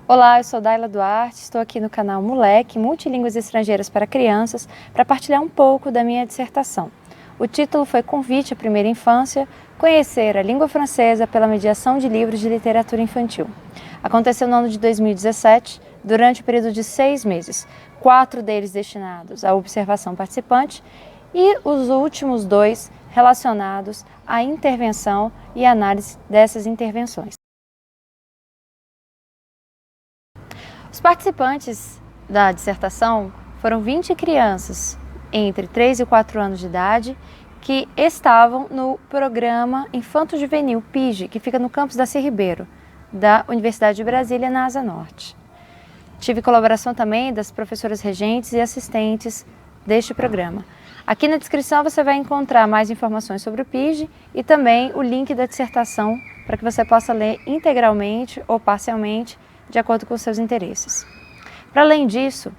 Olá, eu sou Daila Duarte, estou aqui no canal Moleque, Multilínguas Estrangeiras para Crianças, para partilhar um pouco da minha dissertação. O título foi Convite à Primeira Infância, conhecer a língua francesa pela mediação de livros de literatura infantil. Aconteceu no ano de 2017, durante o período de 6 meses, 4 deles destinados à observação participante e os últimos 2 relacionados à intervenção e análise dessas intervenções. Os participantes da dissertação foram 20 crianças entre 3 e 4 anos de idade que estavam no programa Infanto Juvenil PIGE, que fica no campus Darcy Ribeiro, da Universidade de Brasília, na Asa Norte. Tive colaboração também das professoras regentes e assistentes deste programa. Aqui na descrição você vai encontrar mais informações sobre o PIGE e também o link da dissertação para que você possa ler integralmente ou parcialmente de acordo com os seus interesses. Para além disso,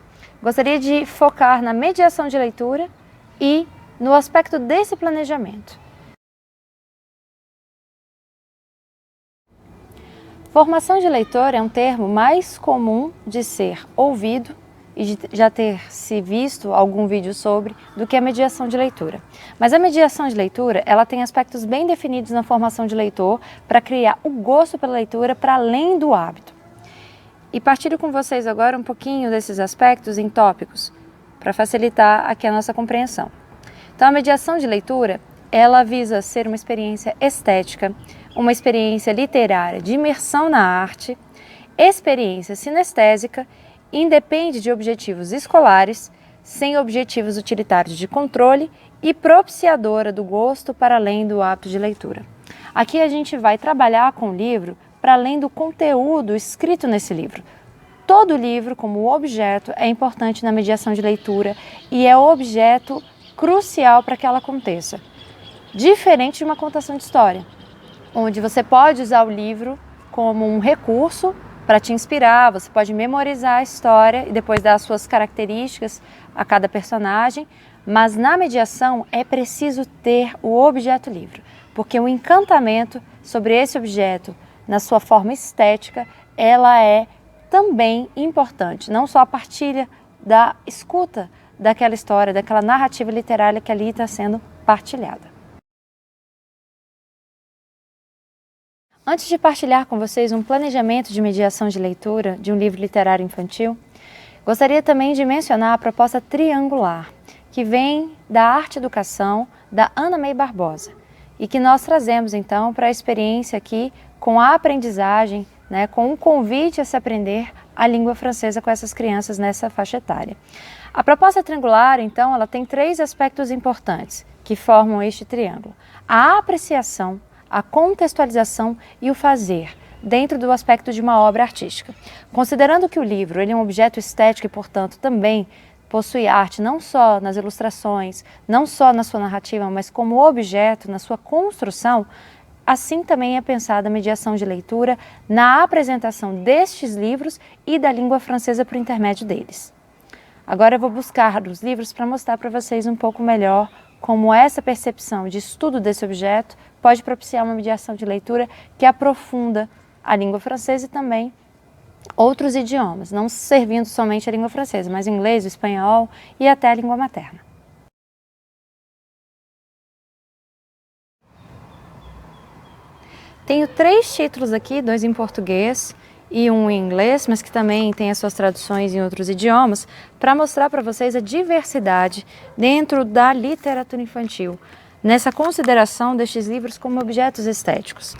gostaria de focar na mediação de leitura e no aspecto desse planejamento. Formação de leitor é um termo mais comum de ser ouvido e de já ter se visto algum vídeo sobre do que a mediação de leitura. Mas a mediação de leitura, ela tem aspectos bem definidos na formação de leitor para criar o gosto pela leitura para além do hábito. E partilho com vocês agora um pouquinho desses aspectos em tópicos, para facilitar aqui a nossa compreensão. Então, a mediação de leitura, ela visa ser uma experiência estética, uma experiência literária de imersão na arte, experiência sinestésica, independe de objetivos escolares, sem objetivos utilitários de controle e propiciadora do gosto para além do hábito de leitura. Aqui a gente vai trabalhar com o livro para além do conteúdo escrito nesse livro. Todo livro, como objeto, é importante na mediação de leitura e é o objeto crucial para que ela aconteça. Diferente de uma contação de história, onde você pode usar o livro como um recurso para te inspirar, você pode memorizar a história e depois dar as suas características a cada personagem, mas na mediação é preciso ter o objeto livro, porque o encantamento sobre esse objeto, na sua forma estética, ela é também importante, não só a partilha da escuta daquela história, daquela narrativa literária que ali está sendo partilhada. Antes de partilhar com vocês um planejamento de mediação de leitura de um livro literário infantil, gostaria também de mencionar a proposta triangular, que vem da Arte Educação, da Ana May Barbosa, e que nós trazemos então para a experiência aqui com a aprendizagem, com um convite a se aprender a língua francesa com essas crianças nessa faixa etária. A proposta triangular, então, ela tem 3 aspectos importantes que formam este triângulo: a apreciação, a contextualização e o fazer, dentro do aspecto de uma obra artística. Considerando que o livro ele é um objeto estético e, portanto, também possui arte não só nas ilustrações, não só na sua narrativa, mas como objeto, na sua construção, assim também é pensada a mediação de leitura na apresentação destes livros e da língua francesa por intermédio deles. Agora eu vou buscar os livros para mostrar para vocês um pouco melhor como essa percepção de estudo desse objeto pode propiciar uma mediação de leitura que aprofunda a língua francesa e também outros idiomas, não servindo somente a língua francesa, mas o inglês, o espanhol e até a língua materna. Tenho 3 títulos aqui, 2 em português e um em inglês, mas que também tem as suas traduções em outros idiomas, para mostrar para vocês a diversidade dentro da literatura infantil, nessa consideração destes livros como objetos estéticos.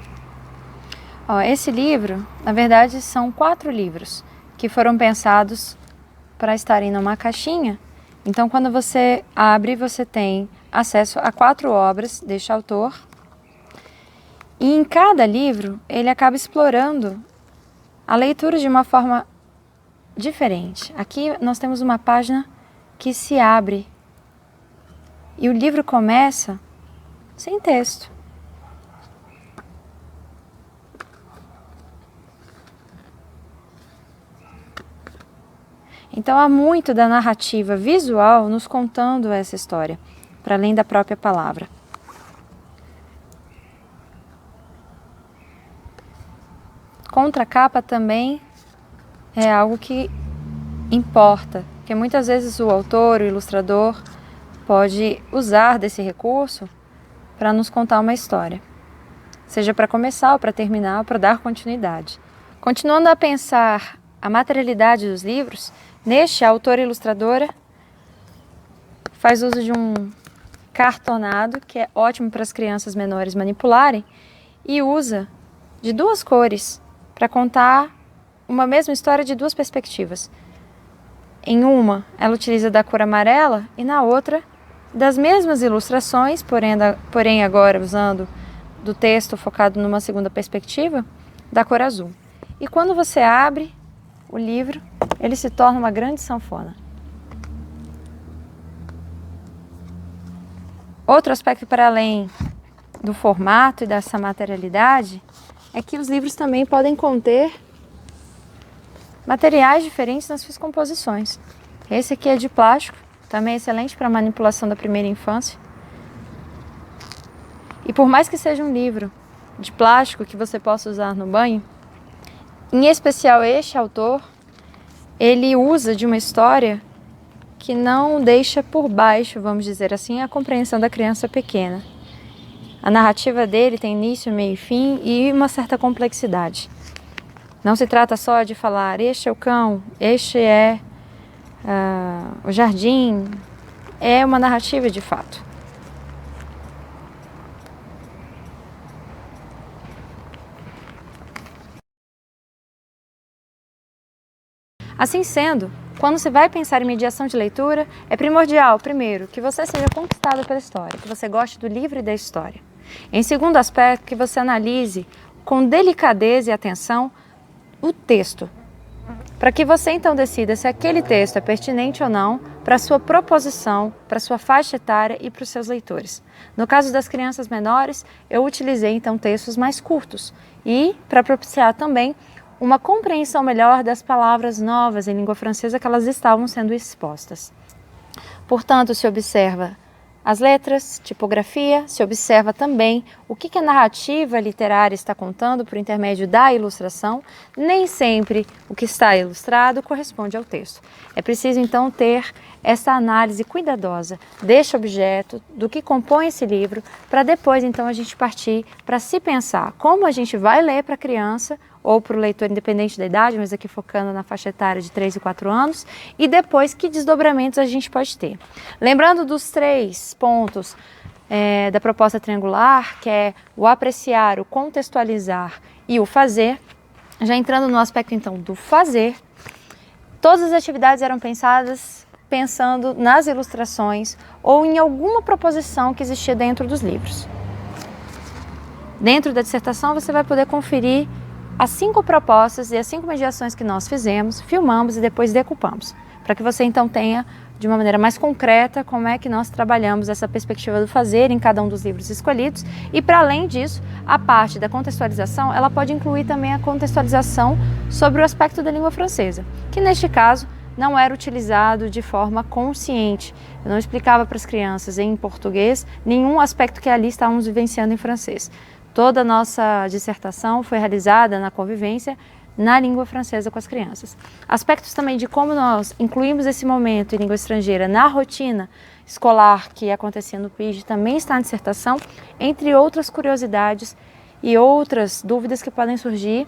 Esse livro, na verdade, são 4 livros que foram pensados para estarem numa caixinha. Então, quando você abre, você tem acesso a 4 obras deste autor. E em cada livro, ele acaba explorando a leitura de uma forma diferente. Aqui nós temos uma página que se abre e o livro começa sem texto. Então há muito da narrativa visual nos contando essa história, para além da própria palavra. Contracapa também é algo que importa, porque muitas vezes o autor, o ilustrador, pode usar desse recurso para nos contar uma história, seja para começar ou para terminar ou para dar continuidade. Continuando a pensar a materialidade dos livros, neste, a autora e ilustradora faz uso de um cartonado, que é ótimo para as crianças menores manipularem, e usa de duas cores para contar uma mesma história de duas perspectivas. Em uma, ela utiliza da cor amarela e na outra, das mesmas ilustrações, porém agora usando do texto focado numa segunda perspectiva, da cor azul. E quando você abre o livro, ele se torna uma grande sanfona. Outro aspecto para além do formato e dessa materialidade é que os livros também podem conter materiais diferentes nas suas composições. Esse aqui é de plástico, também é excelente para manipulação da primeira infância. E por mais que seja um livro de plástico que você possa usar no banho, em especial este autor, ele usa de uma história que não deixa por baixo, vamos dizer assim, a compreensão da criança pequena. A narrativa dele tem início, meio e fim e uma certa complexidade. Não se trata só de falar, este é o cão, este é o jardim. É uma narrativa de fato. Assim sendo, quando se vai pensar em mediação de leitura, é primordial, primeiro, que você seja conquistado pela história, que você goste do livro e da história. Em segundo aspecto, que você analise com delicadeza e atenção o texto, para que você então decida se aquele texto é pertinente ou não para a sua proposição, para a sua faixa etária e para os seus leitores. No caso das crianças menores, eu utilizei então textos mais curtos e para propiciar também uma compreensão melhor das palavras novas em língua francesa que elas estavam sendo expostas. Portanto, se observa as letras, tipografia, se observa também o que a narrativa literária está contando por intermédio da ilustração. Nem sempre o que está ilustrado corresponde ao texto. É preciso então ter essa análise cuidadosa deste objeto, do que compõe esse livro, para depois então a gente partir para se pensar como a gente vai ler para a criança ou para o leitor independente da idade, mas aqui focando na faixa etária de 3 e 4 anos, e depois que desdobramentos a gente pode ter. Lembrando dos 3 pontos da proposta triangular, que é o apreciar, o contextualizar e o fazer, já entrando no aspecto então do fazer, todas as atividades eram pensadas pensando nas ilustrações ou em alguma proposição que existia dentro dos livros. Dentro da dissertação você vai poder conferir as 5 propostas e as 5 mediações que nós fizemos, filmamos e depois decupamos, para que você então tenha de uma maneira mais concreta como é que nós trabalhamos essa perspectiva do fazer em cada um dos livros escolhidos. E para além disso, a parte da contextualização, ela pode incluir também a contextualização sobre o aspecto da língua francesa, que neste caso não era utilizado de forma consciente. Eu não explicava para as crianças em português nenhum aspecto que ali estávamos vivenciando em francês. Toda a nossa dissertação foi realizada na convivência na língua francesa com as crianças. Aspectos também de como nós incluímos esse momento em língua estrangeira na rotina escolar que acontecia no PIG também está na dissertação, entre outras curiosidades e outras dúvidas que podem surgir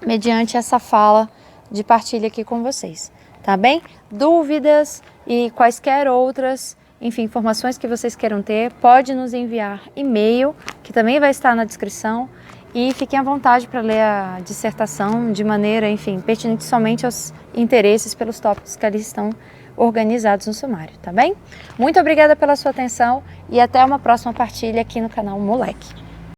mediante essa fala de partilha aqui com vocês. Tá bem? Dúvidas e quaisquer outras, enfim, informações que vocês queiram ter, pode nos enviar e-mail, que também vai estar na descrição, e fiquem à vontade para ler a dissertação de maneira, enfim, pertinente somente aos interesses pelos tópicos que ali estão organizados no sumário, tá bem? Muito obrigada pela sua atenção e até uma próxima partilha aqui no canal Moleque.